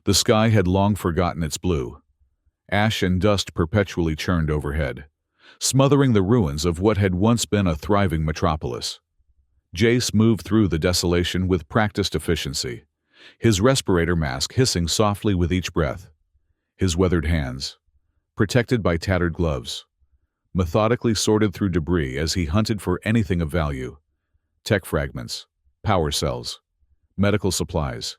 The sky had long forgotten its blue. Ash and dust perpetually churned overhead, smothering the ruins of what had once been a thriving metropolis. Jace moved through the desolation with practiced efficiency, his respirator mask hissing softly with each breath. His weathered hands, protected by tattered gloves, methodically sorted through debris as he hunted for anything of value. Tech fragments, power cells, medical supplies,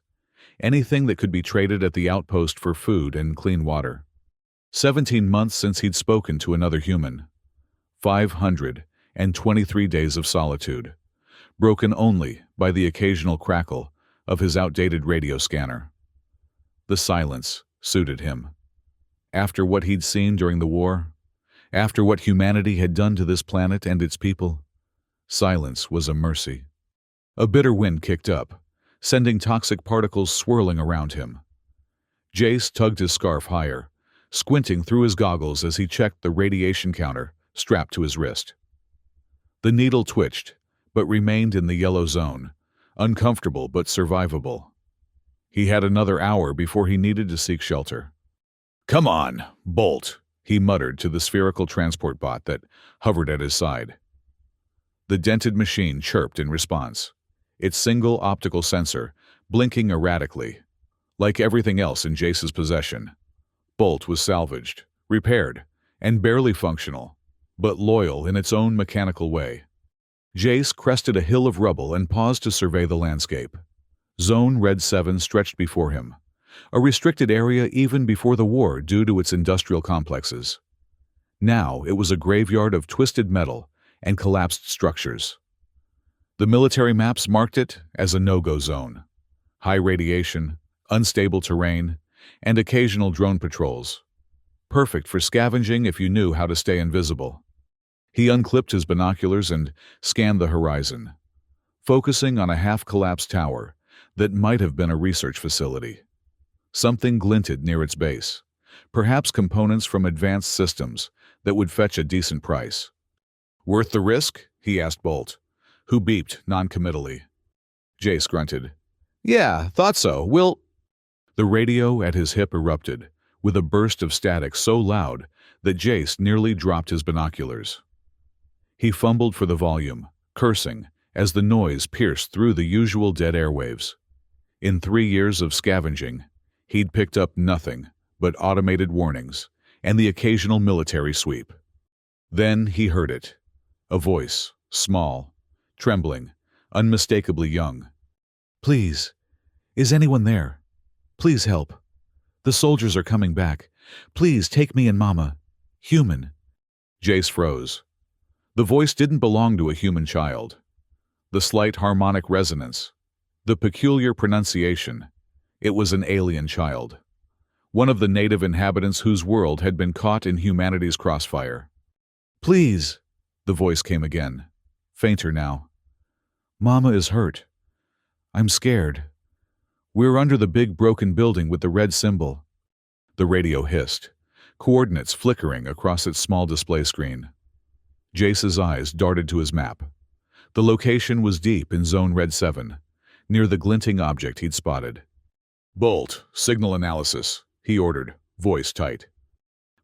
anything that could be traded at the outpost for food and clean water. 17 months since he'd spoken to another human. 523 days of solitude, broken only by the occasional crackle of his outdated radio scanner. The silence suited him. After what he'd seen during the war, after what humanity had done to this planet and its people, silence was a mercy. A bitter wind kicked up, sending toxic particles swirling around him. Jace tugged his scarf higher, squinting through his goggles as he checked the radiation counter strapped to his wrist. The needle twitched, but remained in the yellow zone, uncomfortable but survivable. He had another hour before he needed to seek shelter. "Come on, Bolt," he muttered to the spherical transport bot that hovered at his side. The dented machine chirped in response, its single optical sensor blinking erratically. Like everything else in Jace's possession, Bolt was salvaged, repaired, and barely functional, but loyal in its own mechanical way. Jace crested a hill of rubble and paused to survey the landscape. Zone Red 7 stretched before him, a restricted area even before the war due to its industrial complexes. Now it was a graveyard of twisted metal and collapsed structures. The military maps marked it as a no-go zone. High radiation, unstable terrain, and occasional drone patrols. Perfect for scavenging if you knew how to stay invisible. He unclipped his binoculars and scanned the horizon, focusing on a half-collapsed tower that might have been a research facility. Something glinted near its base, perhaps components from advanced systems that would fetch a decent price. "Worth the risk?" he asked Bolt, who beeped noncommittally. Jace grunted. "Yeah, thought so. We'll—" The radio at his hip erupted, with a burst of static so loud that Jace nearly dropped his binoculars. He fumbled for the volume, cursing, as the noise pierced through the usual dead airwaves. In 3 years of scavenging, he'd picked up nothing but automated warnings and the occasional military sweep. Then he heard it. A voice, small, trembling, unmistakably young. "Please, is anyone there? Please help. The soldiers are coming back. Please take me and Mama. Human." Jace froze. The voice didn't belong to a human child. The slight harmonic resonance, the peculiar pronunciation, it was an alien child. One of the native inhabitants whose world had been caught in humanity's crossfire. "Please," the voice came again, fainter now. "Mama is hurt. I'm scared. We're under the big broken building with the red symbol." The radio hissed, coordinates flickering across its small display screen. Jace's eyes darted to his map. The location was deep in Zone Red 7, near the glinting object he'd spotted. "Bolt, signal analysis," he ordered, voice tight.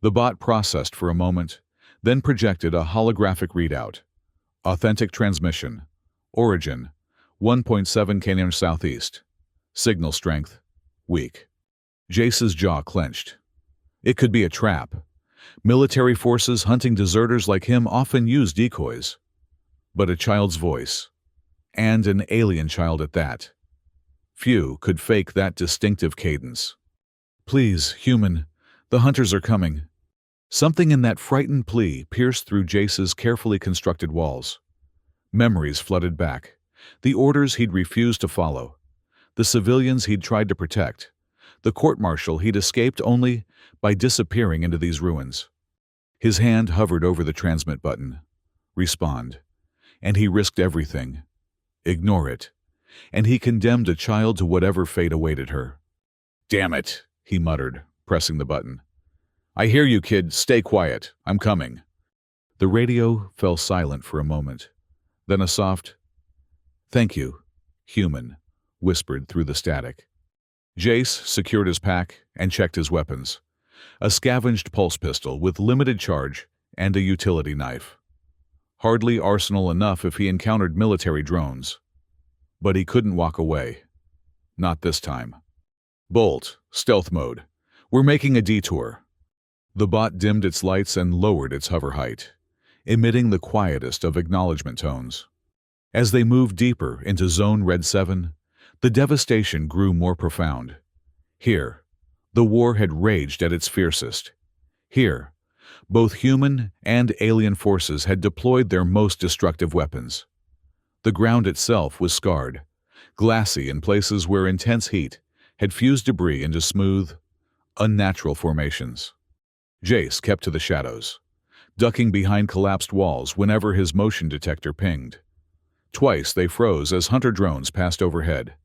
The bot processed for a moment, then projected a holographic readout. Authentic transmission. Origin, 1.7 km southeast. Signal strength, weak. Jace's jaw clenched. It could be a trap. Military forces hunting deserters like him often use decoys. But a child's voice, and an alien child at that. Few could fake that distinctive cadence. "Please, human, the hunters are coming." Something in that frightened plea pierced through Jace's carefully constructed walls. Memories flooded back. The orders he'd refused to follow. The civilians he'd tried to protect. The court-martial he'd escaped only by disappearing into these ruins. His hand hovered over the transmit button. Respond. And he risked everything. Ignore it. And he condemned a child to whatever fate awaited her. "Damn it," he muttered, pressing the button. "I hear you, kid. Stay quiet. I'm coming." The radio fell silent for a moment. Then a soft, "Thank you, human," whispered through the static. Jace secured his pack and checked his weapons. A scavenged pulse pistol with limited charge and a utility knife. Hardly arsenal enough if he encountered military drones. But he couldn't walk away. Not this time. Bolt, stealth mode. We're making a detour. The bot dimmed its lights and lowered its hover height, emitting the quietest of acknowledgement tones. As they moved deeper into Zone Red 7, the devastation grew more profound. Here, the war had raged at its fiercest. Here, both human and alien forces had deployed their most destructive weapons. The ground itself was scarred, glassy in places where intense heat had fused debris into smooth, unnatural formations. Jace kept to the shadows, ducking behind collapsed walls whenever his motion detector pinged. Twice they froze as hunter drones passed overhead,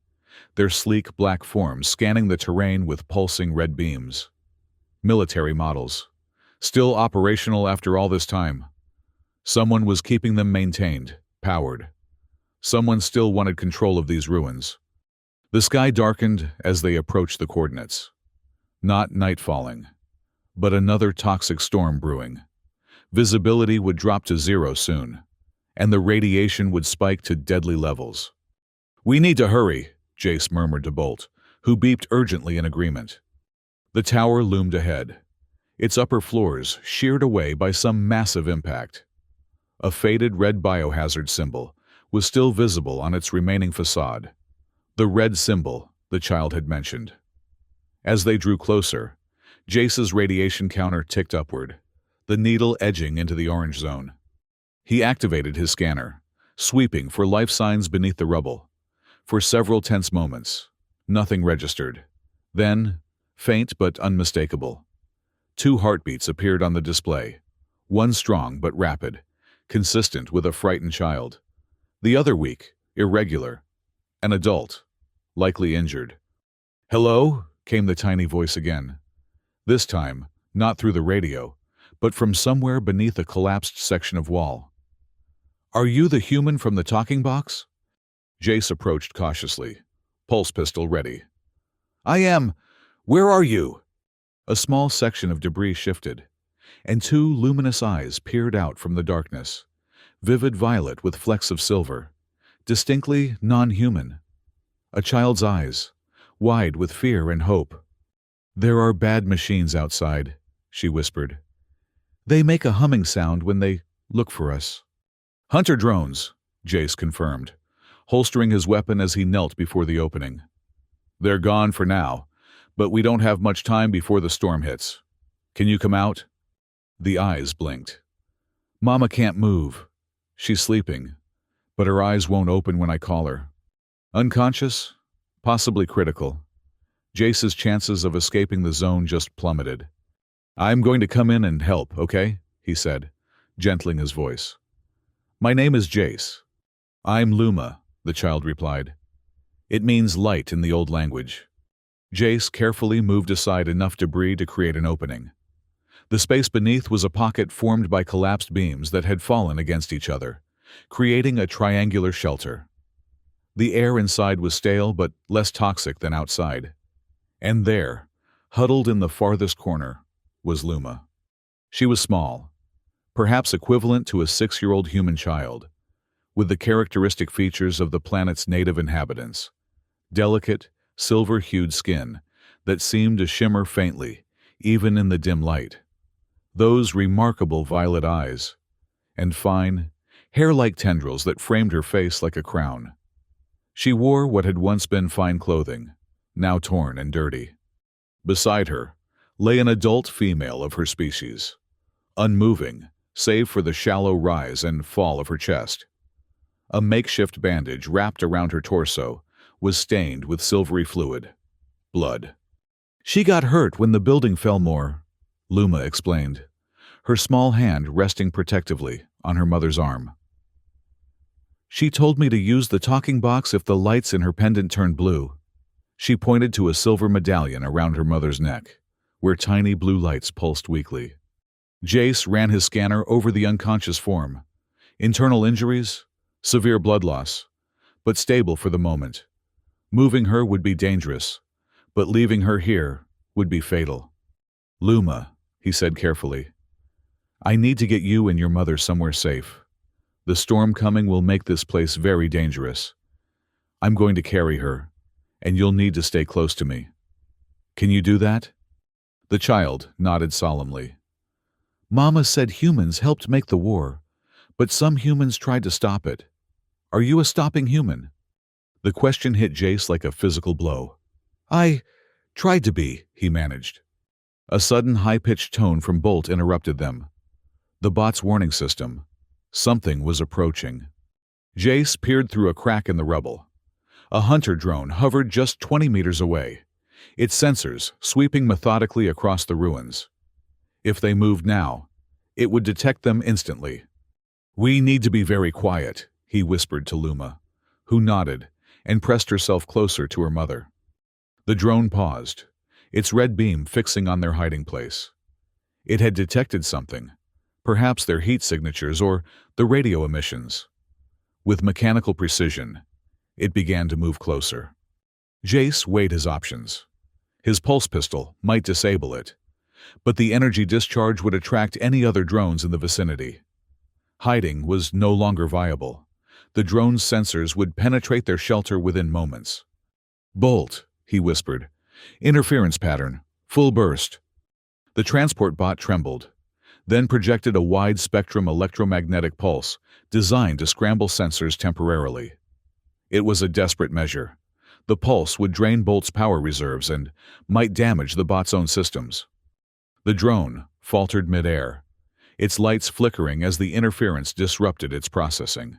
their sleek black forms scanning the terrain with pulsing red beams. Military models, still operational after all this time. Someone was keeping them maintained, powered. Someone still wanted control of these ruins. The sky darkened as they approached the coordinates. Not night falling, but another toxic storm brewing. Visibility would drop to zero soon, and the radiation would spike to deadly levels. "We need to hurry," Jace murmured to Bolt, who beeped urgently in agreement. The tower loomed ahead, its upper floors sheared away by some massive impact. A faded red biohazard symbol was still visible on its remaining facade, the red symbol the child had mentioned. As they drew closer, Jace's radiation counter ticked upward, the needle edging into the orange zone. He activated his scanner, sweeping for life signs beneath the rubble. For several tense moments, nothing registered. Then, faint but unmistakable, 2 heartbeats appeared on the display, one strong but rapid, consistent with a frightened child. The other weak, irregular, an adult, likely injured. "Hello?" came the tiny voice again. This time, not through the radio, but from somewhere beneath a collapsed section of wall. "Are you the human from the talking box?" Jace approached cautiously, pulse pistol ready. "I am. Where are you?" A small section of debris shifted, and 2 luminous eyes peered out from the darkness, vivid violet with flecks of silver, distinctly non-human. A child's eyes, wide with fear and hope. "There are bad machines outside," she whispered. "They make a humming sound when they look for us." "Hunter drones," Jace confirmed, holstering his weapon as he knelt before the opening. "They're gone for now, but we don't have much time before the storm hits. Can you come out?" The eyes blinked. "Mama can't move. She's sleeping, but her eyes won't open when I call her. Unconscious? Possibly critical." Jace's chances of escaping the zone just plummeted. "I'm going to come in and help, okay?" he said, gentling his voice. "My name is Jace." "I'm Luma," the child replied. It means light in the old language. Jace carefully moved aside enough debris to create an opening. The space beneath was a pocket formed by collapsed beams that had fallen against each other, creating a triangular shelter. The air inside was stale but less toxic than outside. And there, huddled in the farthest corner, was Luma. She was small, perhaps equivalent to a 6-year-old human child, with the characteristic features of the planet's native inhabitants. Delicate, silver-hued skin that seemed to shimmer faintly, even in the dim light. Those remarkable violet eyes, and fine, hair-like tendrils that framed her face like a crown. She wore what had once been fine clothing, now torn and dirty. Beside her lay an adult female of her species, unmoving, save for the shallow rise and fall of her chest. A makeshift bandage wrapped around her torso was stained with silvery fluid, blood. "She got hurt when the building fell more," Luma explained, her small hand resting protectively on her mother's arm. "She told me to use the talking box if the lights in her pendant turned blue." She pointed to a silver medallion around her mother's neck, where tiny blue lights pulsed weakly. Jace ran his scanner over the unconscious form. Internal injuries, severe blood loss, but stable for the moment. Moving her would be dangerous, but leaving her here would be fatal. Luma, he said carefully, I need to get you and your mother somewhere safe. The storm coming will make this place very dangerous. I'm going to carry her, and you'll need to stay close to me. Can you do that? The child nodded solemnly. Mama said humans helped make the war, but some humans tried to stop it. Are you a stopping human? The question hit Jace like a physical blow. I tried to be, he managed. A sudden high-pitched tone from Bolt interrupted them. The bot's warning system. Something was approaching. Jace peered through a crack in the rubble. A hunter drone hovered just 20 meters away, its sensors sweeping methodically across the ruins. If they moved now, it would detect them instantly. We need to be very quiet, he whispered to Luma, who nodded and pressed herself closer to her mother. The drone paused, its red beam fixing on their hiding place. It had detected something, perhaps their heat signatures or the radio emissions. With mechanical precision, it began to move closer. Jace weighed his options. His pulse pistol might disable it, but the energy discharge would attract any other drones in the vicinity. Hiding was no longer viable. The drone's sensors would penetrate their shelter within moments. Bolt, he whispered. Interference pattern. Full burst. The transport bot trembled, then projected a wide-spectrum electromagnetic pulse designed to scramble sensors temporarily. It was a desperate measure. The pulse would drain Bolt's power reserves and might damage the bot's own systems. The drone faltered mid-air, its lights flickering as the interference disrupted its processing.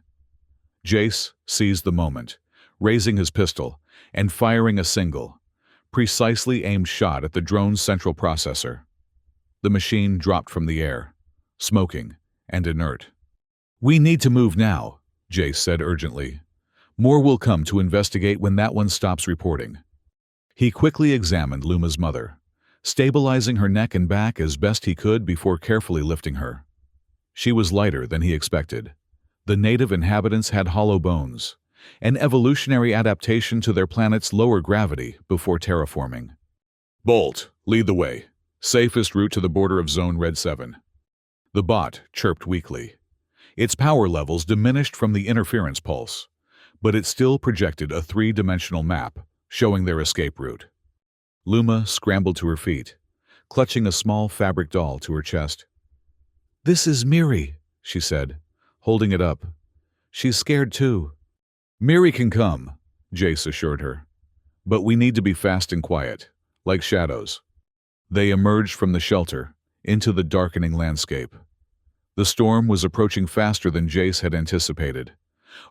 Jace seized the moment, raising his pistol and firing a single, precisely aimed shot at the drone's central processor. The machine dropped from the air, smoking and inert. We need to move now, Jace said urgently. More will come to investigate when that one stops reporting. He quickly examined Luma's mother, stabilizing her neck and back as best he could before carefully lifting her. She was lighter than he expected. The native inhabitants had hollow bones, an evolutionary adaptation to their planet's lower gravity before terraforming. Bolt, lead the way. Safest route to the border of Zone Red 7. The bot chirped weakly. Its power levels diminished from the interference pulse, but it still projected a three-dimensional map showing their escape route. Luma scrambled to her feet, clutching a small fabric doll to her chest. This is Miri, she said, holding it up. She's scared too. Miri can come, Jace assured her. But we need to be fast and quiet, like shadows. They emerged from the shelter into the darkening landscape. The storm was approaching faster than Jace had anticipated,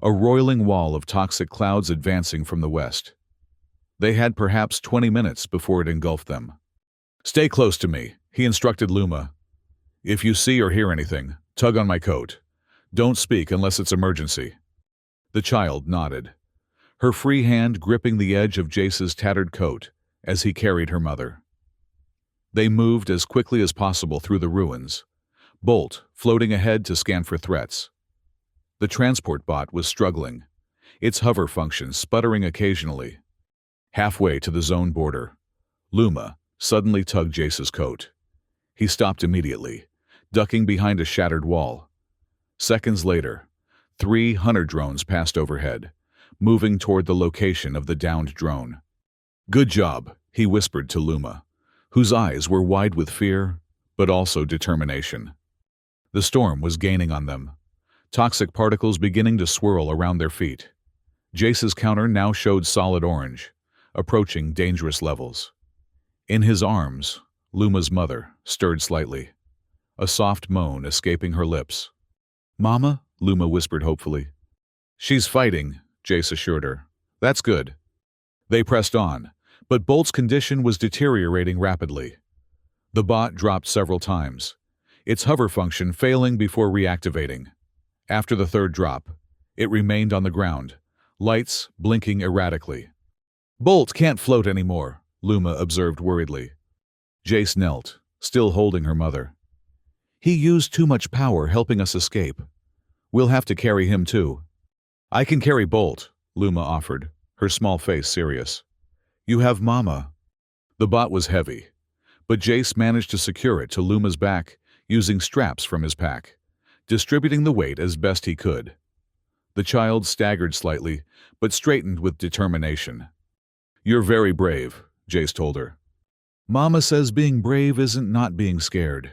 a roiling wall of toxic clouds advancing from the west. They had perhaps 20 minutes before it engulfed them. Stay close to me, he instructed Luma. If you see or hear anything, tug on my coat. Don't speak unless it's emergency. The child nodded, her free hand gripping the edge of Jace's tattered coat as he carried her mother. They moved as quickly as possible through the ruins, Bolt floating ahead to scan for threats. The transport bot was struggling, its hover function sputtering occasionally. Halfway to the zone border, Luma suddenly tugged Jace's coat. He stopped immediately, ducking behind a shattered wall. Seconds later, 3 hunter drones passed overhead, moving toward the location of the downed drone. Good job, he whispered to Luma, whose eyes were wide with fear, but also determination. The storm was gaining on them, toxic particles beginning to swirl around their feet. Jace's counter now showed solid orange, approaching dangerous levels. In his arms, Luma's mother stirred slightly, a soft moan escaping her lips. Mama, Luma whispered hopefully. She's fighting, Jace assured her. That's good. They pressed on, but Bolt's condition was deteriorating rapidly. The bot dropped several times, its hover function failing before reactivating. After the third drop, it remained on the ground, lights blinking erratically. Bolt can't float anymore, Luma observed worriedly. Jace knelt, still holding her mother. He used too much power helping us escape. We'll have to carry him too. I can carry Bolt, Luma offered, her small face serious. You have Mama. The bot was heavy, but Jace managed to secure it to Luma's back using straps from his pack, distributing the weight as best he could. The child staggered slightly, but straightened with determination. "You're very brave," Jace told her. "Mama says being brave isn't not being scared.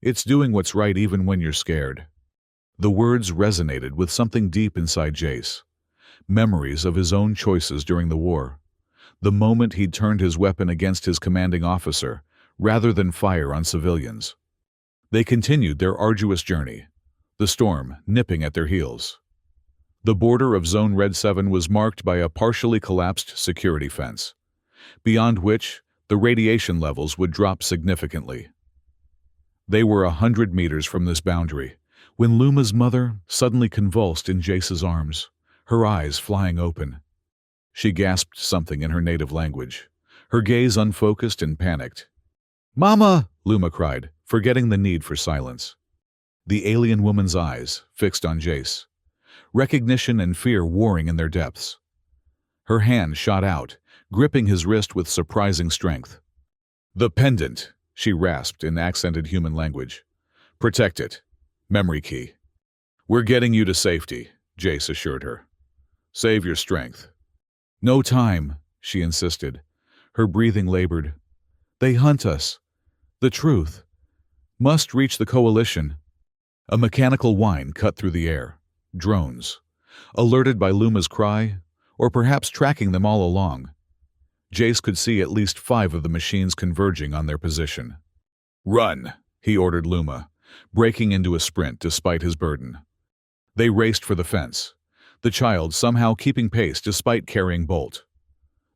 It's doing what's right even when you're scared." The words resonated with something deep inside Jace. Memories of his own choices during the war. The moment he'd turned his weapon against his commanding officer, rather than fire on civilians. They continued their arduous journey, the storm nipping at their heels. The border of Zone Red 7 was marked by a partially collapsed security fence, beyond which the radiation levels would drop significantly. They were 100 meters from this boundary, when Luma's mother suddenly convulsed in Jace's arms, her eyes flying open. She gasped something in her native language, her gaze unfocused and panicked. "Mama!" Luma cried, forgetting the need for silence. The alien woman's eyes fixed on Jace, recognition and fear warring in their depths. Her hand shot out, gripping his wrist with surprising strength. "The pendant," she rasped in accented human language. "Protect it. Memory key." "We're getting you to safety," Jace assured her. "Save your strength." "No time," she insisted. Her breathing labored. "They hunt us. The truth. Must reach the coalition." A mechanical whine cut through the air. Drones. Alerted by Luma's cry, or perhaps tracking them all along. Jace could see at least 5 of the machines converging on their position. "Run," he ordered Luma, breaking into a sprint despite his burden. They raced for the fence, the child somehow keeping pace despite carrying Bolt.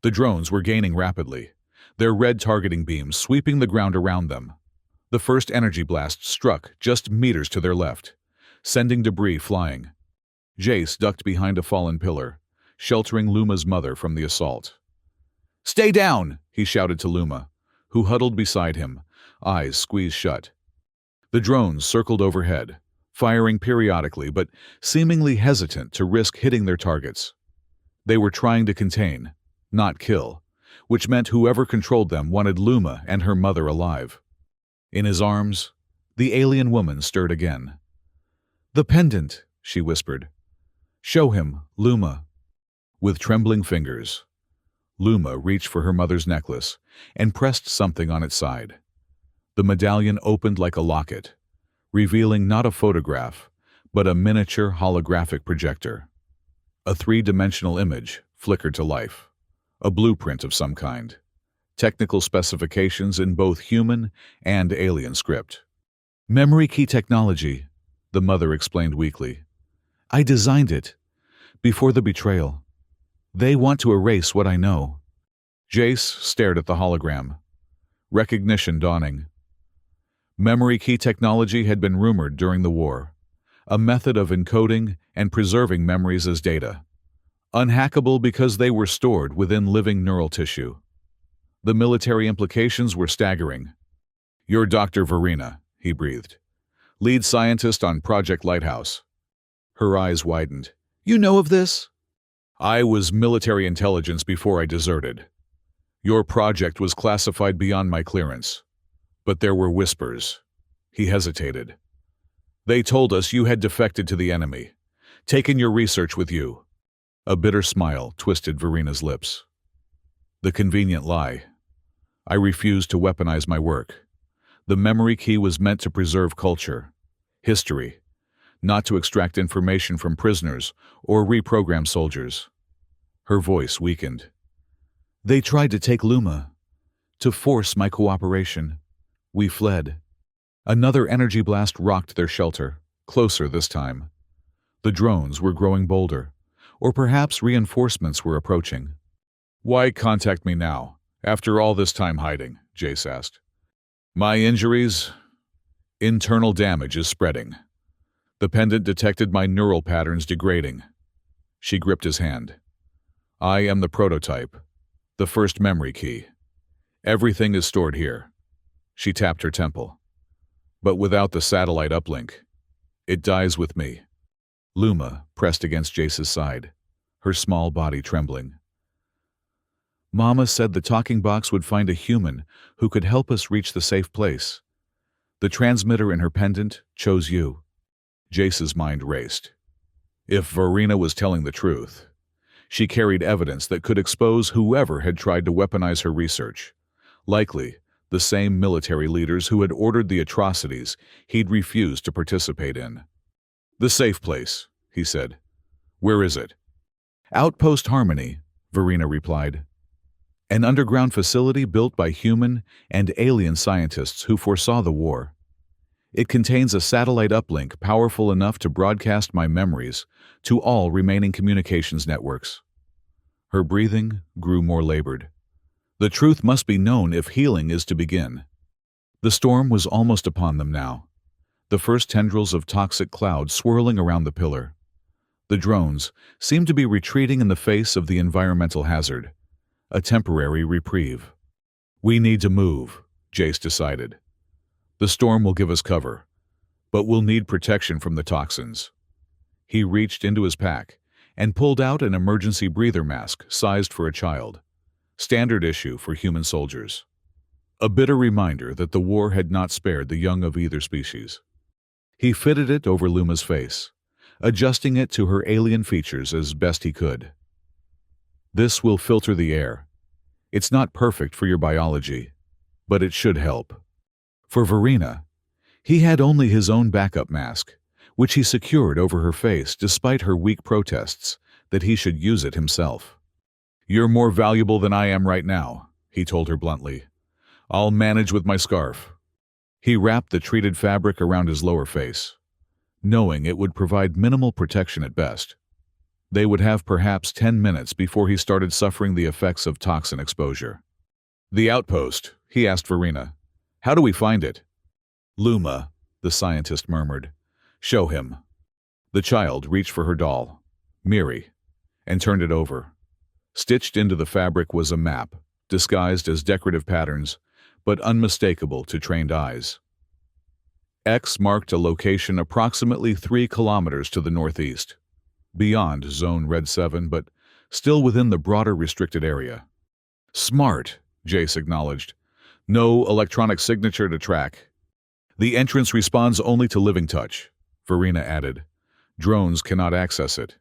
The drones were gaining rapidly, their red targeting beams sweeping the ground around them. The first energy blast struck just meters to their left, sending debris flying. Jace ducked behind a fallen pillar, sheltering Luma's mother from the assault. "Stay down!" he shouted to Luma, who huddled beside him, eyes squeezed shut. The drones circled overhead, firing periodically but seemingly hesitant to risk hitting their targets. They were trying to contain, not kill, which meant whoever controlled them wanted Luma and her mother alive. In his arms, the alien woman stirred again. "The pendant," she whispered. "Show him, Luma." With trembling fingers, Luma reached for her mother's necklace and pressed something on its side. The medallion opened like a locket, revealing not a photograph, but a miniature holographic projector. A 3-dimensional image flickered to life, a blueprint of some kind. Technical specifications in both human and alien script. "Memory key technology," the mother explained weakly. "I designed it, before the betrayal. They want to erase what I know." Jace stared at the hologram, recognition dawning. Memory key technology had been rumored during the war, a method of encoding and preserving memories as data. Unhackable because they were stored within living neural tissue. The military implications were staggering. "You're Dr. Verena," he breathed. "Lead scientist on Project Lighthouse." Her eyes widened. "You know of this?" "I was military intelligence before I deserted. Your project was classified beyond my clearance. But there were whispers." He hesitated. "They told us you had defected to the enemy, taken your research with you." A bitter smile twisted Verena's lips. "The convenient lie. I refused to weaponize my work. The memory key was meant to preserve culture, history, not to extract information from prisoners or reprogram soldiers." Her voice weakened. "They tried to take Luma, to force my cooperation. We fled." Another energy blast rocked their shelter, closer this time. The drones were growing bolder, or perhaps reinforcements were approaching. "Why contact me now, after all this time hiding?" Jace asked. "My injuries? Internal damage is spreading. The pendant detected my neural patterns degrading." She gripped his hand. "I am the prototype, the first memory key. Everything is stored here." She tapped her temple. "But without the satellite uplink, it dies with me." Luma pressed against Jace's side, her small body trembling. Mama said the talking box would find a human who could help us reach the safe place. The transmitter in her pendant chose you. Jace's mind raced. If Verena was telling the truth, she carried evidence that could expose whoever had tried to weaponize her research. Likely, the same military leaders who had ordered the atrocities he'd refused to participate in. The safe place, he said. Where is it? Outpost Harmony, Verena replied. An underground facility built by human and alien scientists who foresaw the war. It contains a satellite uplink powerful enough to broadcast my memories to all remaining communications networks. Her breathing grew more labored. The truth must be known if healing is to begin. The storm was almost upon them now. The first tendrils of toxic cloud swirling around the pillar. The drones seemed to be retreating in the face of the environmental hazard. A temporary reprieve. We need to move, Jace decided. The storm will give us cover, but we'll need protection from the toxins. He reached into his pack and pulled out an emergency breather mask sized for a child. Standard issue for human soldiers. A bitter reminder that the war had not spared the young of either species. He fitted it over Luma's face, adjusting it to her alien features as best he could. This will filter the air. It's not perfect for your biology, but it should help. For Verena, he had only his own backup mask, which he secured over her face despite her weak protests that he should use it himself. You're more valuable than I am right now, he told her bluntly. I'll manage with my scarf. He wrapped the treated fabric around his lower face, knowing it would provide minimal protection at best. They would have perhaps 10 minutes before he started suffering the effects of toxin exposure. The outpost, he asked Verena. How do we find it? Luma, the scientist murmured. Show him. The child reached for her doll, Miri, and turned it over. Stitched into the fabric was a map, disguised as decorative patterns, but unmistakable to trained eyes. X marked a location approximately 3 kilometers to the northeast, beyond Zone Red 7, but still within the broader restricted area. Smart, Jace acknowledged. No electronic signature to track. The entrance responds only to living touch, Verena added. Drones cannot access it.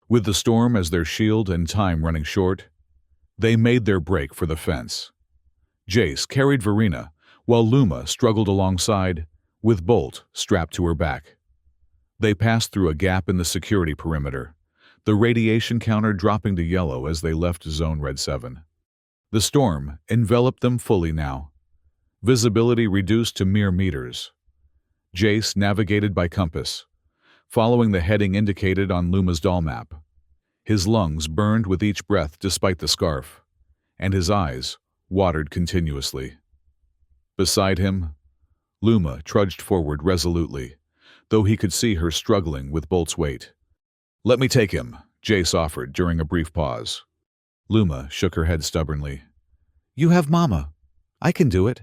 With the storm as their shield and time running short, they made their break for the fence. Jace carried Verena, while Luma struggled alongside, with Bolt strapped to her back. They passed through a gap in the security perimeter, the radiation counter dropping to yellow as they left Zone Red 7. The storm enveloped them fully now. Visibility reduced to mere meters. Jace navigated by compass, following the heading indicated on Luma's doll map. His lungs burned with each breath despite the scarf, and his eyes watered continuously. Beside him, Luma trudged forward resolutely, though he could see her struggling with Bolt's weight. Let me take him, Jace offered during a brief pause. Luma shook her head stubbornly. You have Mama. I can do it.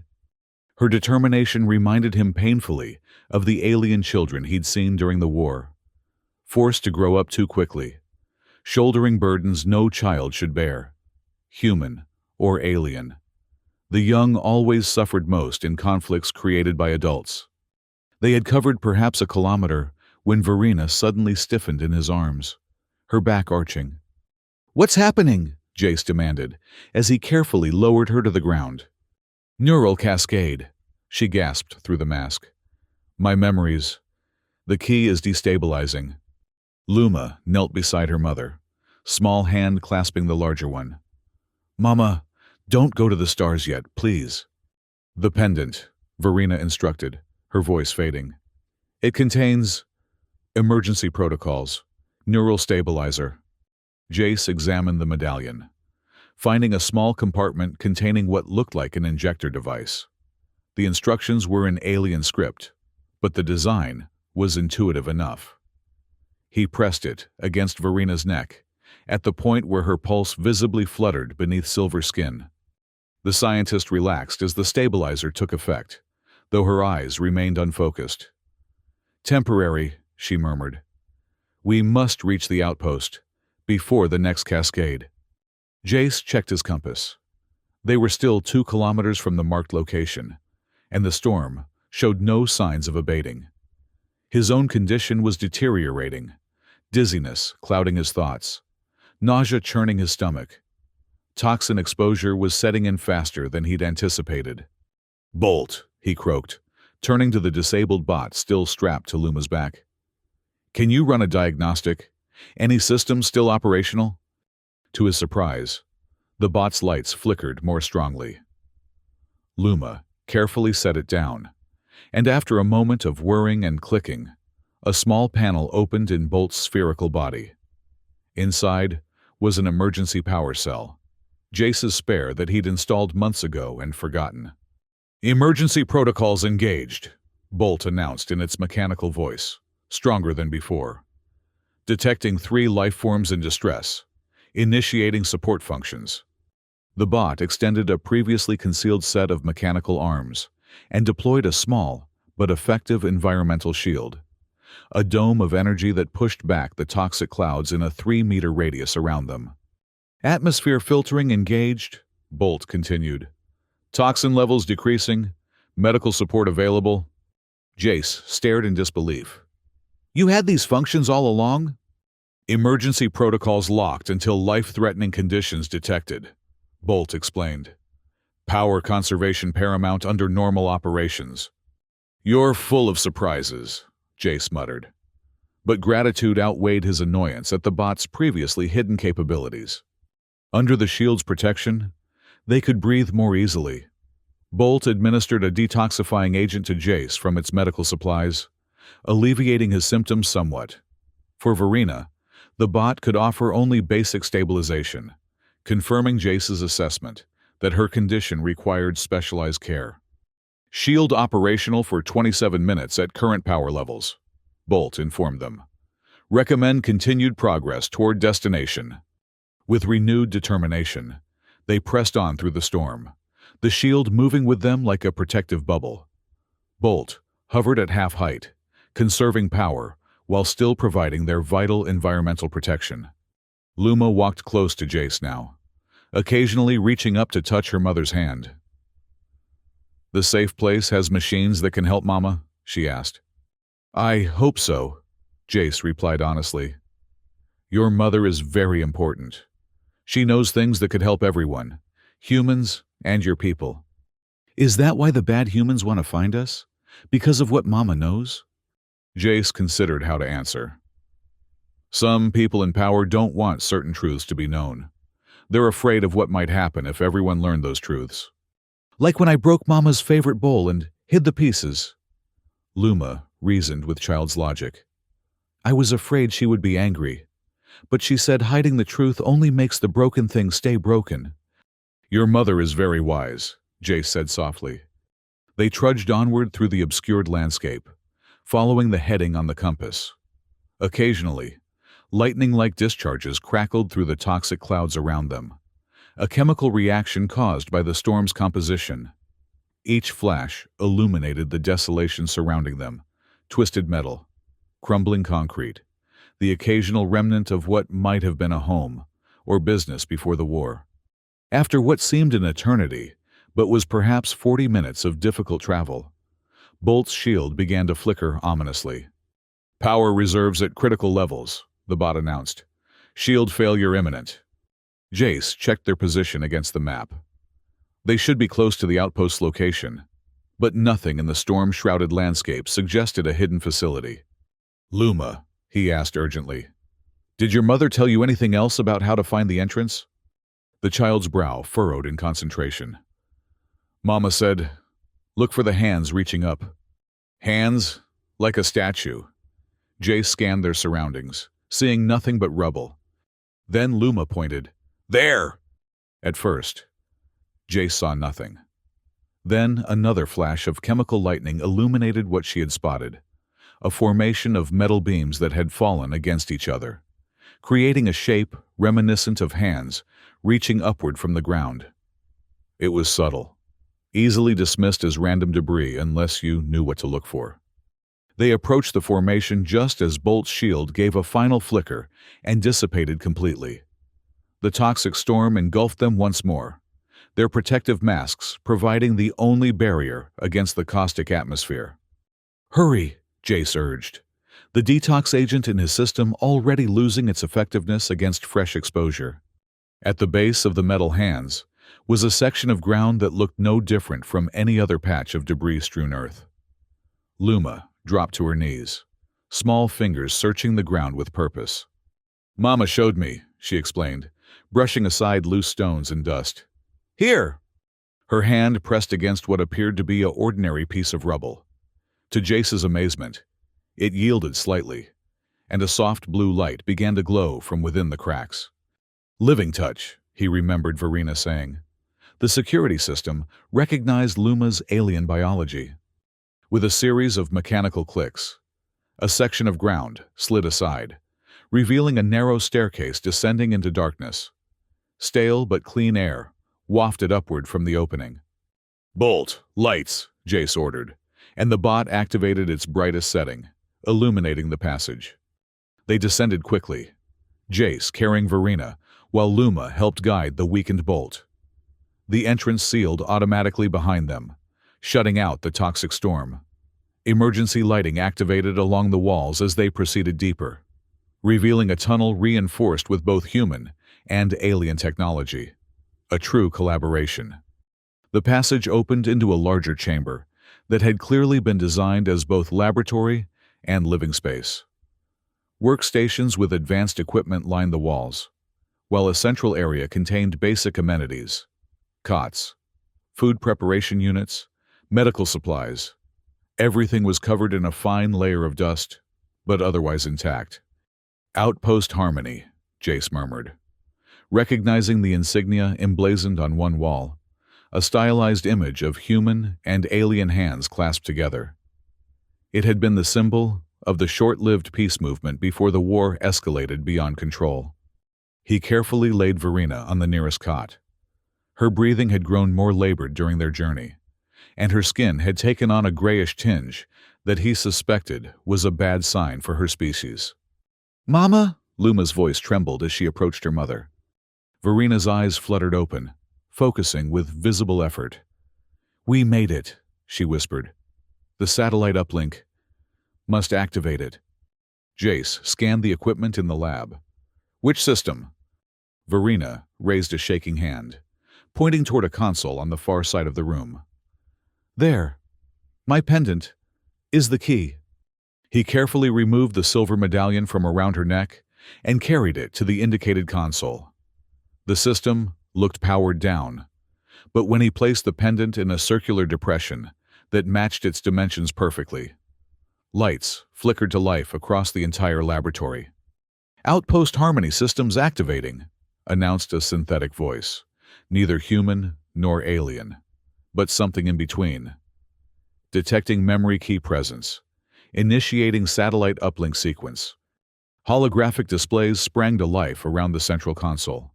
Her determination reminded him painfully of the alien children he'd seen during the war, forced to grow up too quickly, shouldering burdens no child should bear, human or alien. The young always suffered most in conflicts created by adults. They had covered perhaps a kilometer when Verena suddenly stiffened in his arms, her back arching. What's happening? Jace demanded, as he carefully lowered her to the ground. Neural cascade, she gasped through the mask. My memories. The key is destabilizing. Luma knelt beside her mother, small hand clasping the larger one. Mama, don't go to the stars yet, please. The pendant, Verena instructed, her voice fading. It contains emergency protocols, neural stabilizer. Jace examined the medallion, finding a small compartment containing what looked like an injector device. The instructions were in alien script, but the design was intuitive enough. He pressed it against Verena's neck, at the point where her pulse visibly fluttered beneath silver skin. The scientist relaxed as the stabilizer took effect, though her eyes remained unfocused. Temporary, she murmured. We must reach the outpost before the next cascade. Jace checked his compass. They were still 2 kilometers from the marked location, and the storm showed no signs of abating. His own condition was deteriorating, dizziness clouding his thoughts, nausea churning his stomach. Toxin exposure was setting in faster than he'd anticipated. "Bolt," he croaked, turning to the disabled bot still strapped to Luma's back. "Can you run a diagnostic? Any systems still operational?" To his surprise, the bot's lights flickered more strongly. Luma carefully set it down, and after a moment of whirring and clicking, a small panel opened in Bolt's spherical body. Inside was an emergency power cell, Jace's spare that he'd installed months ago and forgotten. "Emergency protocols engaged," Bolt announced in its mechanical voice, stronger than before. "Detecting 3 life forms in distress. Initiating support functions." The bot extended a previously concealed set of mechanical arms and deployed a small but effective environmental shield, a dome of energy that pushed back the toxic clouds in a 3-meter radius around them. "Atmosphere filtering engaged," Bolt continued. "Toxin levels decreasing. Medical support available." Jace stared in disbelief. "You had these functions all along?" "Emergency protocols locked until life-threatening conditions detected," Bolt explained. "Power conservation paramount under normal operations." "You're full of surprises," Jace muttered. But gratitude outweighed his annoyance at the bot's previously hidden capabilities. Under the shield's protection, they could breathe more easily. Bolt administered a detoxifying agent to Jace from its medical supplies, alleviating his symptoms somewhat. For Verena, the bot could offer only basic stabilization, confirming Jace's assessment that her condition required specialized care. "Shield operational for 27 minutes at current power levels," Bolt informed them. "Recommend continued progress toward destination." With renewed determination, they pressed on through the storm, the shield moving with them like a protective bubble. Bolt hovered at half height, conserving power while still providing their vital environmental protection. Luma walked close to Jace now, occasionally reaching up to touch her mother's hand. "The safe place has machines that can help Mama?" she asked. "I hope so," Jace replied honestly. "Your mother is very important. She knows things that could help everyone, humans and your people." "Is that why the bad humans want to find us? Because of what Mama knows?" Jace considered how to answer. "Some people in power don't want certain truths to be known. They're afraid of what might happen if everyone learned those truths." "Like when I broke Mama's favorite bowl and hid the pieces," Luma reasoned with child's logic. "I was afraid she would be angry, but she said hiding the truth only makes the broken thing stay broken." "Your mother is very wise," Jace said softly. They trudged onward through the obscured landscape, following the heading on the compass. Occasionally, lightning-like discharges crackled through the toxic clouds around them, a chemical reaction caused by the storm's composition. Each flash illuminated the desolation surrounding them: twisted metal, crumbling concrete, the occasional remnant of what might have been a home or business before the war. After what seemed an eternity, but was perhaps 40 minutes of difficult travel, Bolt's shield began to flicker ominously. "Power reserves at critical levels," the bot announced. "Shield failure imminent." Jace checked their position against the map. They should be close to the outpost's location, but nothing in the storm-shrouded landscape suggested a hidden facility. "Luma," he asked urgently, "did your mother tell you anything else about how to find the entrance?" The child's brow furrowed in concentration. "Mama said, look for the hands reaching up." "Hands? Like a statue." Jace scanned their surroundings, seeing nothing but rubble. Then Luma pointed. "There!" At first, Jace saw nothing. Then another flash of chemical lightning illuminated what she had spotted, a formation of metal beams that had fallen against each other, creating a shape reminiscent of hands reaching upward from the ground. It was subtle, easily dismissed as random debris unless you knew what to look for. They approached the formation just as Bolt's shield gave a final flicker and dissipated completely. The toxic storm engulfed them once more, their protective masks providing the only barrier against the caustic atmosphere. "Hurry," Jace urged, the detox agent in his system already losing its effectiveness against fresh exposure. At the base of the metal hands was a section of ground that looked no different from any other patch of debris-strewn earth. Luma dropped to her knees, small fingers searching the ground with purpose. "Mama showed me," she explained, brushing aside loose stones and dust. "Here!" Her hand pressed against what appeared to be an ordinary piece of rubble. To Jace's amazement, it yielded slightly, and a soft blue light began to glow from within the cracks. "Living touch," he remembered Verena saying. The security system recognized Luma's alien biology. With a series of mechanical clicks, a section of ground slid aside, revealing a narrow staircase descending into darkness. Stale but clean air wafted upward from the opening. "Bolt, lights," Jace ordered, and the bot activated its brightest setting, illuminating the passage. They descended quickly, Jace carrying Verena, while Luma helped guide the weakened Bolt. The entrance sealed automatically behind them, shutting out the toxic storm. Emergency lighting activated along the walls as they proceeded deeper, revealing a tunnel reinforced with both human and alien technology. A true collaboration. The passage opened into a larger chamber that had clearly been designed as both laboratory and living space. Workstations with advanced equipment lined the walls, while a central area contained basic amenities: cots, food preparation units, medical supplies. Everything was covered in a fine layer of dust, but otherwise intact. "Outpost Harmony," Jace murmured, recognizing the insignia emblazoned on one wall, a stylized image of human and alien hands clasped together. It had been the symbol of the short-lived peace movement before the war escalated beyond control. He carefully laid Verena on the nearest cot. Her breathing had grown more labored during their journey, and her skin had taken on a grayish tinge that he suspected was a bad sign for her species. "Mama?" Luma's voice trembled as she approached her mother. Verena's eyes fluttered open, focusing with visible effort. "We made it," she whispered. "The satellite uplink. Must activate it." Jace scanned the equipment in the lab. "Which system?" Verena raised a shaking hand, pointing toward a console on the far side of the room. "There. My pendant is the key." He carefully removed the silver medallion from around her neck and carried it to the indicated console. The system looked powered down, but when he placed the pendant in a circular depression that matched its dimensions perfectly, lights flickered to life across the entire laboratory. "Outpost Harmony systems activating," announced a synthetic voice, neither human nor alien, but something in between. "Detecting memory key presence. Initiating satellite uplink sequence." Holographic displays sprang to life around the central console,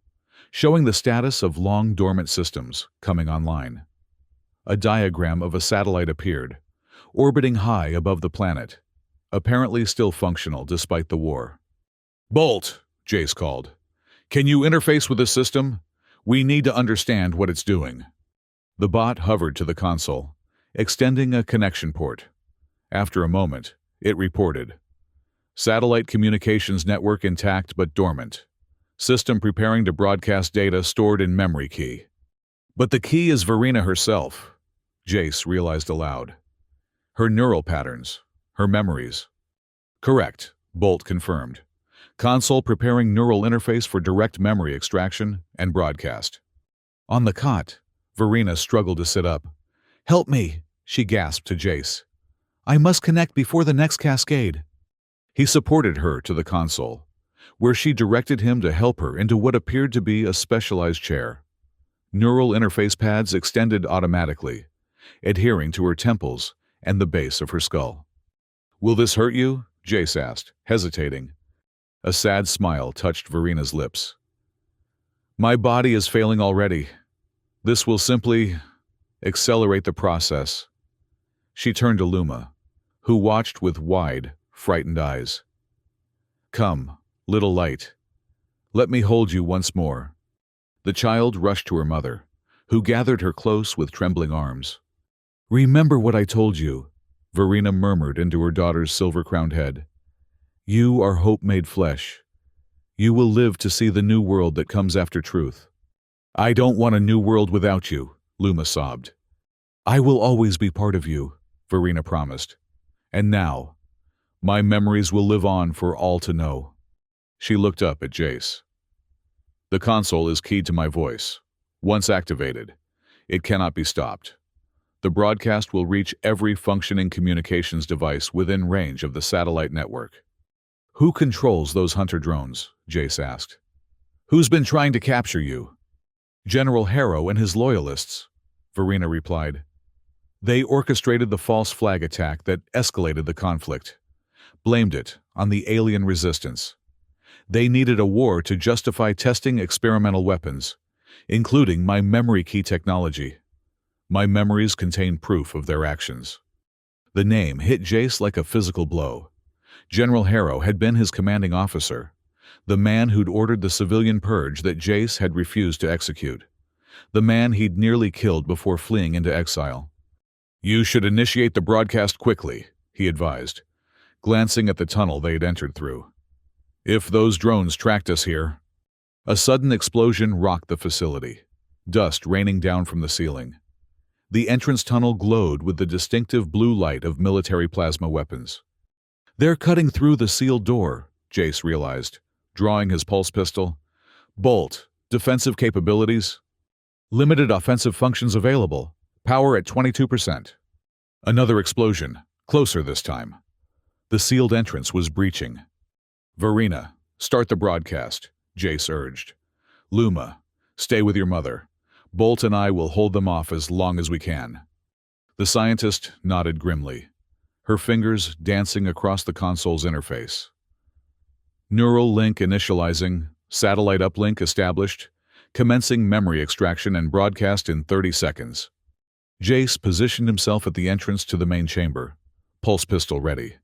showing the status of long-dormant systems coming online. A diagram of a satellite appeared, orbiting high above the planet, apparently still functional despite the war. "Bolt," Jace called. "Can you interface with this system? We need to understand what it's doing." The bot hovered to the console, extending a connection port. After a moment, it reported, "Satellite communications network intact but dormant. System preparing to broadcast data stored in memory key." "But the key is Verena herself," Jace realized aloud. "Her neural patterns, her memories." "Correct," Bolt confirmed. "Console preparing neural interface for direct memory extraction and broadcast." On the cot, Verena struggled to sit up. "Help me," she gasped to Jace. "I must connect before the next cascade." He supported her to the console, where she directed him to help her into what appeared to be a specialized chair. Neural interface pads extended automatically, adhering to her temples and the base of her skull. "Will this hurt you?" Jace asked, hesitating. A sad smile touched Verena's lips. "My body is failing already. This will simply accelerate the process." She turned to Luma, who watched with wide, frightened eyes. "Come, little light. Let me hold you once more." The child rushed to her mother, who gathered her close with trembling arms. "Remember what I told you," Verena murmured into her daughter's silver-crowned head. "You are hope made flesh. You will live to see the new world that comes after truth." "I don't want a new world without you," Luma sobbed. "I will always be part of you," Verena promised. "And now, my memories will live on for all to know." She looked up at Jace. "The console is keyed to my voice. Once activated, it cannot be stopped. The broadcast will reach every functioning communications device within range of the satellite network." "Who controls those hunter drones?" Jace asked. "Who's been trying to capture you?" "General Harrow and his loyalists," Verena replied. "They orchestrated the false flag attack that escalated the conflict, blamed it on the alien resistance. They needed a war to justify testing experimental weapons, including my memory key technology. My memories contain proof of their actions." The name hit Jace like a physical blow. General Harrow had been his commanding officer, the man who'd ordered the civilian purge that Jace had refused to execute, the man he'd nearly killed before fleeing into exile. "You should initiate the broadcast quickly," he advised, glancing at the tunnel they had entered through. "If those drones tracked us here." A sudden explosion rocked the facility, dust raining down from the ceiling. The entrance tunnel glowed with the distinctive blue light of military plasma weapons. "They're cutting through the sealed door," Jace realized, drawing his pulse pistol. "Bolt, defensive capabilities. Limited offensive functions available. Power at 22%. Another explosion, closer this time. The sealed entrance was breaching. "Verena, start the broadcast," Jace urged. "Luma, stay with your mother. Bolt and I will hold them off as long as we can." The scientist nodded grimly, her fingers dancing across the console's interface. Neural link initializing, satellite uplink established, commencing memory extraction and broadcast in 30 seconds. Jace positioned himself at the entrance to the main chamber, pulse pistol ready.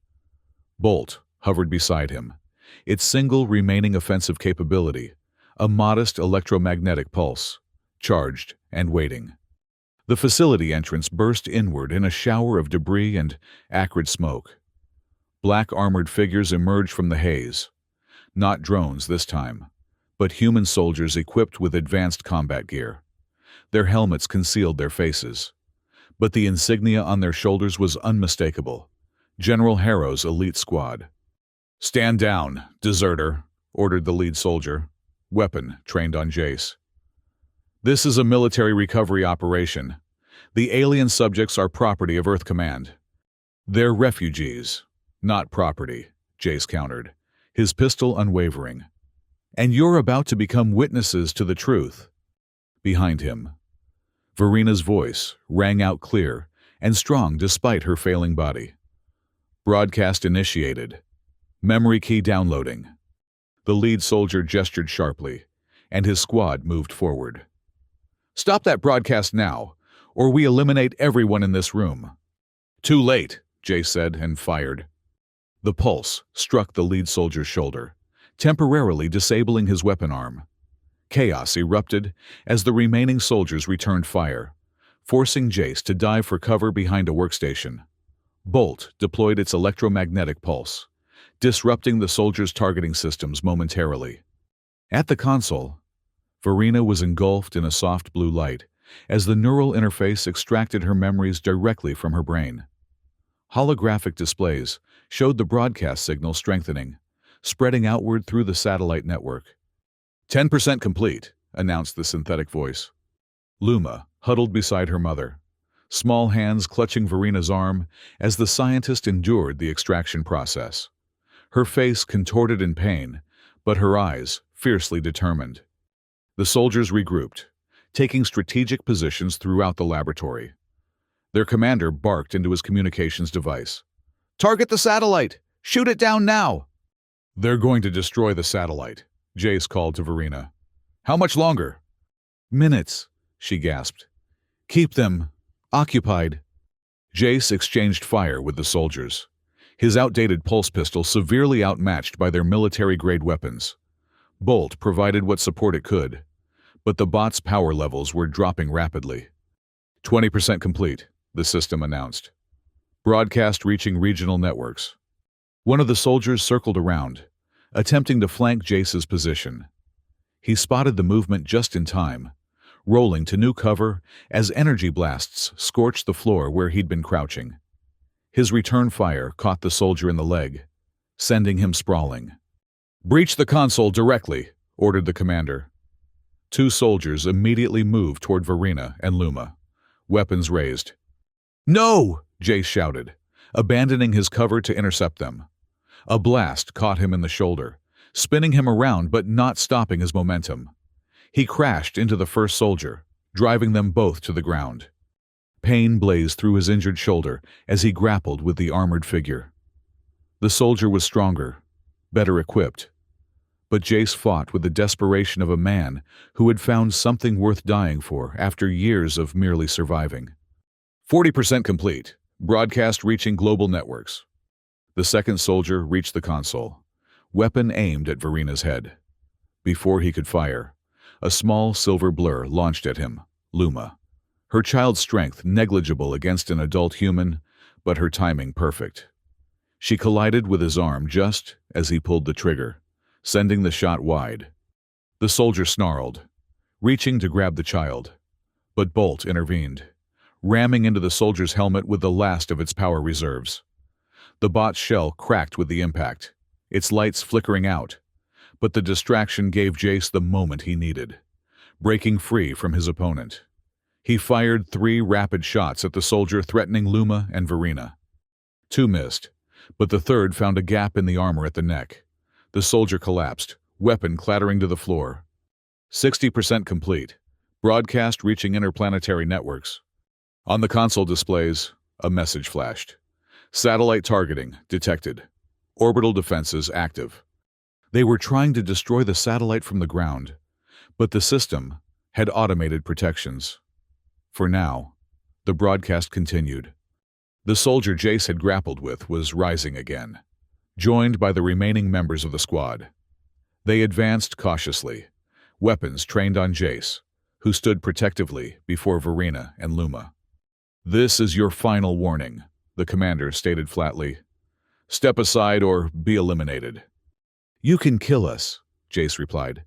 Bolt hovered beside him, its single remaining offensive capability, a modest electromagnetic pulse, charged and waiting. The facility entrance burst inward in a shower of debris and acrid smoke. Black armored figures emerged from the haze. Not drones this time, but human soldiers equipped with advanced combat gear. Their helmets concealed their faces, but the insignia on their shoulders was unmistakable. General Harrow's elite squad. "Stand down, deserter," ordered the lead soldier, weapon trained on Jace. "This is a military recovery operation. The alien subjects are property of Earth Command." "They're refugees, not property," Jace countered, his pistol unwavering. "And you're about to become witnesses to the truth." Behind him, Verena's voice rang out clear and strong despite her failing body. "Broadcast initiated. Memory key downloading." The lead soldier gestured sharply, and his squad moved forward. "Stop that broadcast now, or we eliminate everyone in this room." "Too late," Jace said and fired. The pulse struck the lead soldier's shoulder, temporarily disabling his weapon arm. Chaos erupted as the remaining soldiers returned fire, forcing Jace to dive for cover behind a workstation. Bolt deployed its electromagnetic pulse, disrupting the soldiers' targeting systems momentarily. At the console, Verena was engulfed in a soft blue light as the neural interface extracted her memories directly from her brain. Holographic displays showed the broadcast signal strengthening, spreading outward through the satellite network. 10% complete," announced the synthetic voice. Luma huddled beside her mother, small hands clutching Verena's arm as the scientist endured the extraction process. Her face contorted in pain, but her eyes fiercely determined. The soldiers regrouped, taking strategic positions throughout the laboratory. Their commander barked into his communications device. "Target the satellite! Shoot it down now!" "They're going to destroy the satellite," Jace called to Verena. "How much longer?" "Minutes," she gasped. "Keep them occupied." Jace exchanged fire with the soldiers, his outdated pulse pistol severely outmatched by their military-grade weapons. Bolt provided what support it could, but the bot's power levels were dropping rapidly. 20% complete, the system announced. Broadcast reaching regional networks. One of the soldiers circled around, attempting to flank Jace's position. He spotted the movement just in time, rolling to new cover as energy blasts scorched the floor where he'd been crouching. His return fire caught the soldier in the leg, sending him sprawling. "Breach the console directly," ordered the commander. Two soldiers immediately moved toward Verena and Luma, weapons raised. "No!" Jace shouted, abandoning his cover to intercept them. A blast caught him in the shoulder, spinning him around but not stopping his momentum. He crashed into the first soldier, driving them both to the ground. Pain blazed through his injured shoulder as he grappled with the armored figure. The soldier was stronger, better equipped, but Jace fought with the desperation of a man who had found something worth dying for after years of merely surviving. 40% complete, broadcast reaching global networks. The second soldier reached the console, weapon aimed at Verena's head. Before he could fire, a small silver blur launched at him, Luma. Her child's strength negligible against an adult human, but her timing perfect. She collided with his arm just as he pulled the trigger, sending the shot wide. The soldier snarled, reaching to grab the child, but Bolt intervened, ramming into the soldier's helmet with the last of its power reserves. The bot's shell cracked with the impact, its lights flickering out, but the distraction gave Jace the moment he needed, breaking free from his opponent. He fired 3 rapid shots at the soldier threatening Luma and Verena. 2 missed, but the third found a gap in the armor at the neck. The soldier collapsed, weapon clattering to the floor. 60% complete, broadcast reaching interplanetary networks. On the console displays, a message flashed. Satellite targeting detected. Orbital defenses active. They were trying to destroy the satellite from the ground, but the system had automated protections. For now, the broadcast continued. The soldier Jace had grappled with was rising again, joined by the remaining members of the squad. They advanced cautiously, weapons trained on Jace, who stood protectively before Verena and Luma. "This is your final warning," the commander stated flatly. "Step aside or be eliminated." "You can kill us," Jace replied,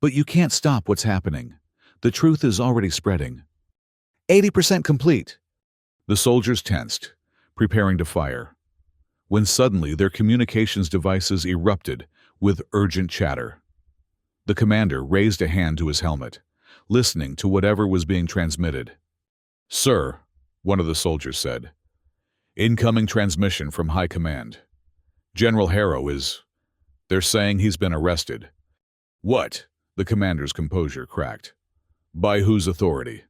"but you can't stop what's happening. The truth is already spreading." 80% complete. The soldiers tensed, preparing to fire, when suddenly their communications devices erupted with urgent chatter. The commander raised a hand to his helmet, listening to whatever was being transmitted. "Sir," one of the soldiers said, "incoming transmission from High Command. General Harrow is... They're saying he's been arrested." "What?" The commander's composure cracked. "By whose authority?"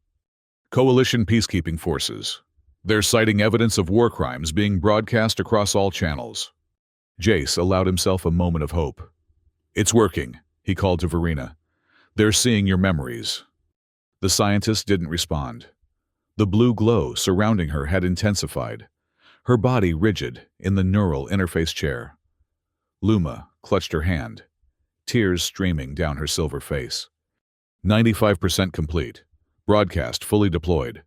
"Coalition peacekeeping forces. They're citing evidence of war crimes being broadcast across all channels." Jace allowed himself a moment of hope. "It's working," he called to Verena. "They're seeing your memories." The scientist didn't respond. The blue glow surrounding her had intensified, her body rigid in the neural interface chair. Luma clutched her hand, tears streaming down her silver face. 95% complete. Broadcast fully deployed.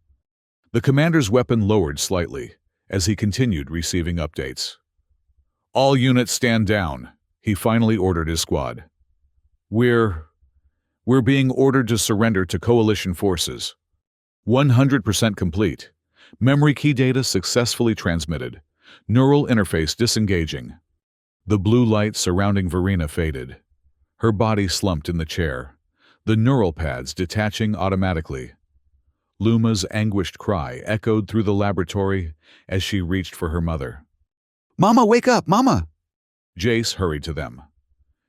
The commander's weapon lowered slightly as he continued receiving updates. "All units stand down," he finally ordered his squad. We're being ordered to surrender to Coalition forces." 100% complete. Memory key data successfully transmitted. Neural interface disengaging. The blue light surrounding Verena faded. Her body slumped in the chair, the neural pads detaching automatically. Luma's anguished cry echoed through the laboratory as she reached for her mother. "Mama, wake up, Mama!" Jace hurried to them,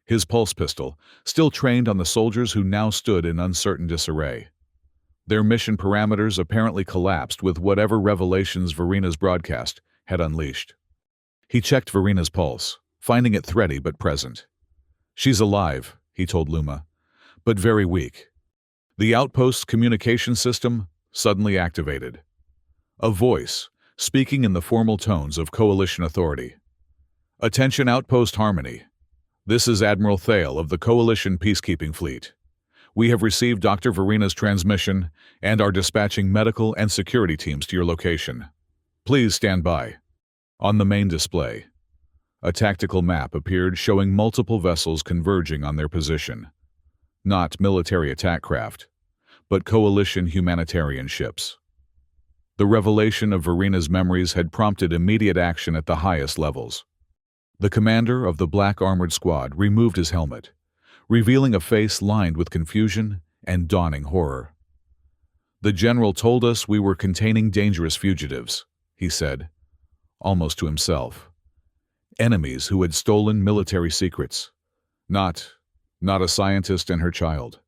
his pulse pistol still trained on the soldiers who now stood in uncertain disarray. Their mission parameters apparently collapsed with whatever revelations Verena's broadcast had unleashed. He checked Verena's pulse, finding it thready but present. "She's alive," he told Luma, "but very weak." The outpost's communication system suddenly activated. A voice, speaking in the formal tones of Coalition authority. "Attention Outpost Harmony. This is Admiral Thale of the Coalition Peacekeeping Fleet. We have received Dr. Verina's transmission and are dispatching medical and security teams to your location. Please stand by. On the main display, a tactical map appeared showing multiple vessels converging on their position. Not military attack craft, but coalition humanitarian ships. The revelation of Verina's memories had prompted immediate action at the highest levels. The commander of the black armored squad removed his helmet, revealing a face lined with confusion and dawning horror. "The general told us we were containing dangerous fugitives," he said, almost to himself. Enemies who had stolen military secrets. Not a scientist and her child.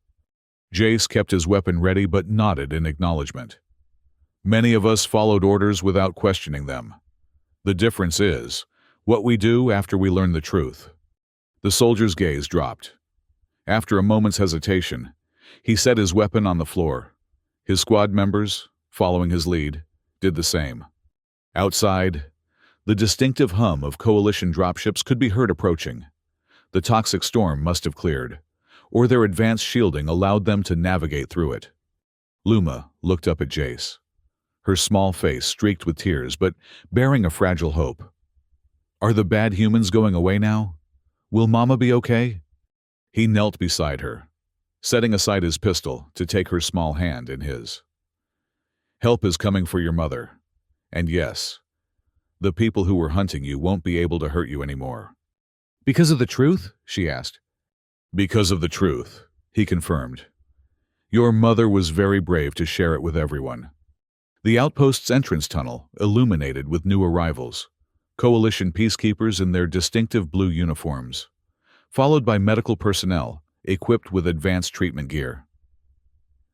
Jace kept his weapon ready but nodded in acknowledgement. "Many of us followed orders without questioning them. The difference is what we do after we learn the truth." The soldier's gaze dropped. After a moment's hesitation, he set his weapon on the floor. His squad members, following his lead, did the same. Outside, the distinctive hum of coalition dropships could be heard approaching. The toxic storm must have cleared, or their advanced shielding allowed them to navigate through it. Luma looked up at Jace, her small face streaked with tears but bearing a fragile hope. "Are the bad humans going away now? Will Mama be okay?" He knelt beside her, setting aside his pistol to take her small hand in his. "Help is coming for your mother. And yes, the people who were hunting you won't be able to hurt you anymore." Because of the truth? She asked. "Because of the truth," he confirmed. "Your mother was very brave to share it with everyone." The outpost's entrance tunnel illuminated with new arrivals, coalition peacekeepers in their distinctive blue uniforms, followed by medical personnel equipped with advanced treatment gear.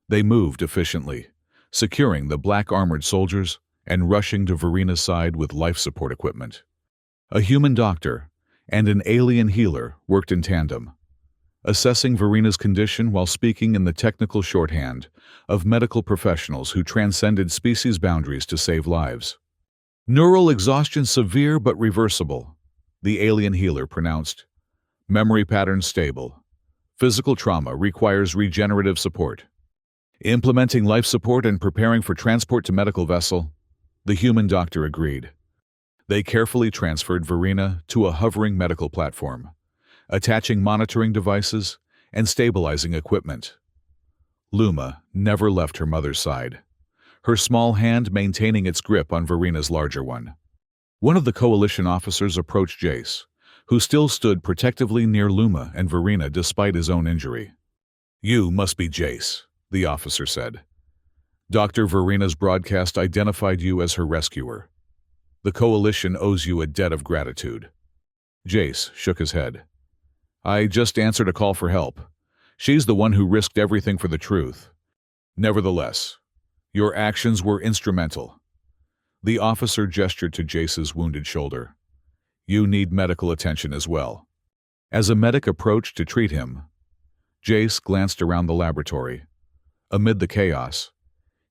They moved efficiently, securing the black armored soldiers and rushing to Verina's side with life support equipment. A human doctor and an alien healer worked in tandem, assessing Verina's condition while speaking in the technical shorthand of medical professionals who transcended species boundaries to save lives. "Neural exhaustion severe but reversible," the alien healer pronounced. "Memory patterns stable. Physical trauma requires regenerative support. Implementing life support and preparing for transport to medical vessel," the human doctor agreed. They carefully transferred Verina to a hovering medical platform, attaching monitoring devices and stabilizing equipment. Luma never left her mother's side, her small hand maintaining its grip on Verina's larger one. One of the coalition officers approached Jace, who still stood protectively near Luma and Verina despite his own injury. "You must be Jace," the officer said. "Dr. Verina's broadcast identified you as her rescuer. The coalition owes you a debt of gratitude." Jace shook his head. "I just answered a call for help. She's the one who risked everything for the truth. Nevertheless, your actions were instrumental." The officer gestured to Jace's wounded shoulder. "You need medical attention as well." As a medic approached to treat him, Jace glanced around the laboratory. Amid the chaos,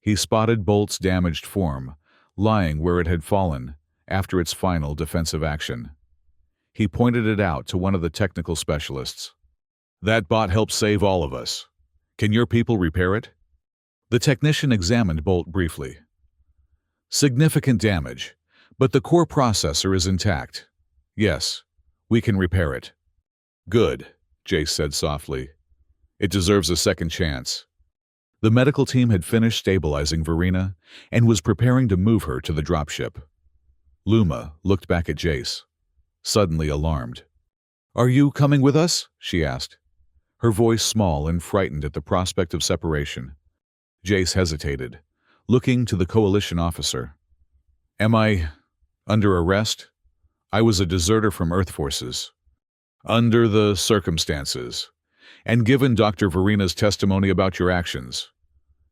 he spotted Bolt's damaged form, lying where it had fallen after its final defensive action. He pointed it out to one of the technical specialists. "That bot helped save all of us. Can your people repair it?" The technician examined Bolt briefly. "Significant damage, but the core processor is intact. Yes, we can repair it." "Good," Jace said softly. "It deserves a second chance." The medical team had finished stabilizing Verina and was preparing to move her to the dropship. Luma looked back at Jace, suddenly alarmed. "Are you coming with us?" she asked, her voice small and frightened at the prospect of separation. Jace hesitated, looking to the coalition officer. "Am I under arrest? I was a deserter from Earth forces." "Under the circumstances, and given Dr. Verina's testimony about your actions,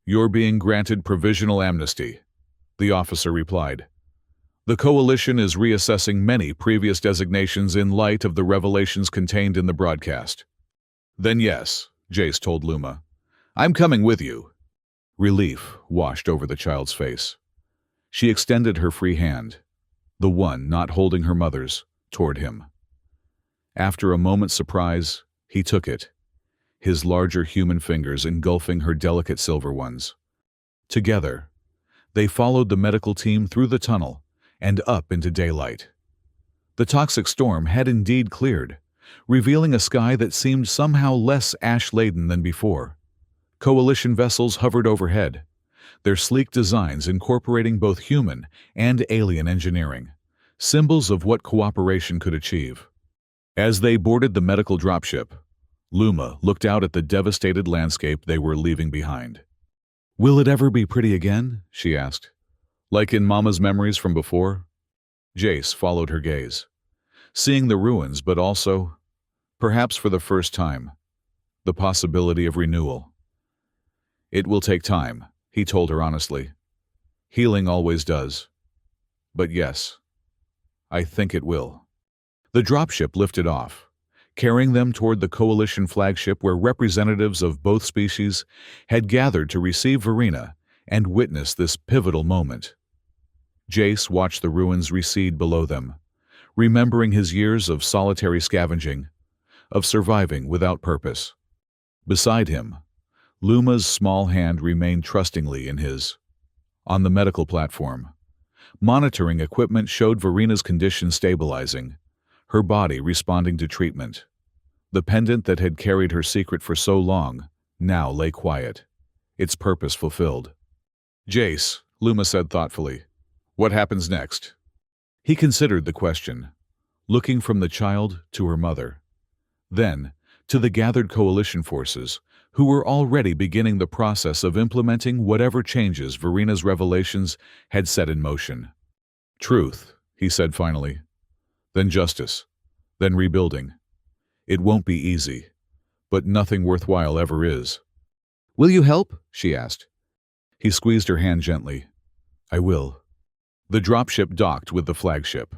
you're being granted provisional amnesty," the officer replied. "The coalition is reassessing many previous designations in light of the revelations contained in the broadcast." "Then yes," Jace told Luma. "I'm coming with you." Relief washed over the child's face. She extended her free hand, the one not holding her mother's, toward him. After a moment's surprise, he took it. his larger human fingers engulfing her delicate silver ones. Together, they followed the medical team through the tunnel and up into daylight. The toxic storm had indeed cleared, revealing a sky that seemed somehow less ash-laden than before. Coalition vessels hovered overhead, their sleek designs incorporating both human and alien engineering, symbols of what cooperation could achieve. As they boarded the medical dropship, Luma looked out at the devastated landscape they were leaving behind. "Will it ever be pretty again?" she asked. "Like in Mama's memories from before?" Jace followed her gaze, seeing the ruins but also, perhaps for the first time, the possibility of renewal. "It will take time," he told her honestly. "Healing always does. But yes, I think it will." The dropship lifted off, carrying them toward the Coalition flagship where representatives of both species had gathered to receive Verena and witness this pivotal moment. Jace watched the ruins recede below them, remembering his years of solitary scavenging, of surviving without purpose. Beside him, Luma's small hand remained trustingly in his. On the medical platform, monitoring equipment showed Verena's condition stabilizing, her body responding to treatment. The pendant that had carried her secret for so long now lay quiet, its purpose fulfilled. "Jace," Luma said thoughtfully, "what happens next?" He considered the question, looking from the child to her mother, then to the gathered Coalition forces, who were already beginning the process of implementing whatever changes Verena's revelations had set in motion. "Truth," he said finally. "Then justice. Then rebuilding. It won't be easy, but nothing worthwhile ever is." "Will you help?" she asked. He squeezed her hand gently. "I will." The dropship docked with the flagship,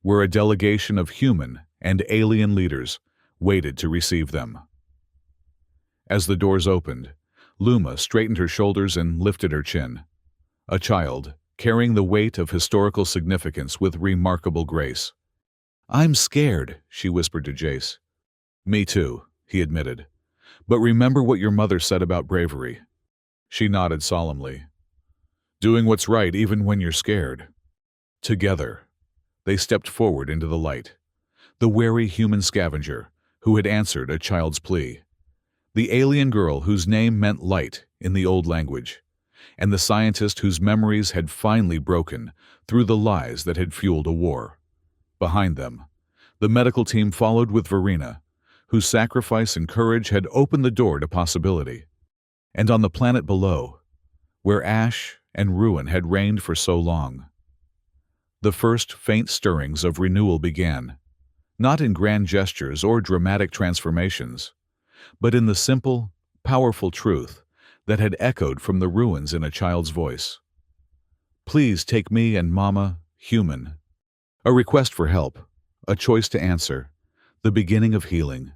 where a delegation of human and alien leaders waited to receive them. As the doors opened, Luma straightened her shoulders and lifted her chin. A child, carrying the weight of historical significance with remarkable grace. "I'm scared," she whispered to Jace. "Me too," he admitted. "But remember what your mother said about bravery." She nodded solemnly. "Doing what's right even when you're scared." Together, they stepped forward into the light. The wary human scavenger who had answered a child's plea. The alien girl whose name meant light in the old language. And the scientist whose memories had finally broken through the lies that had fueled a war. Behind them, the medical team followed with Verena, whose sacrifice and courage had opened the door to possibility. And on the planet below, where ash and ruin had reigned for so long, the first faint stirrings of renewal began, not in grand gestures or dramatic transformations, but in the simple, powerful truth that had echoed from the ruins in a child's voice. "Please take me and Mama, human." A request for help, a choice to answer, the beginning of healing.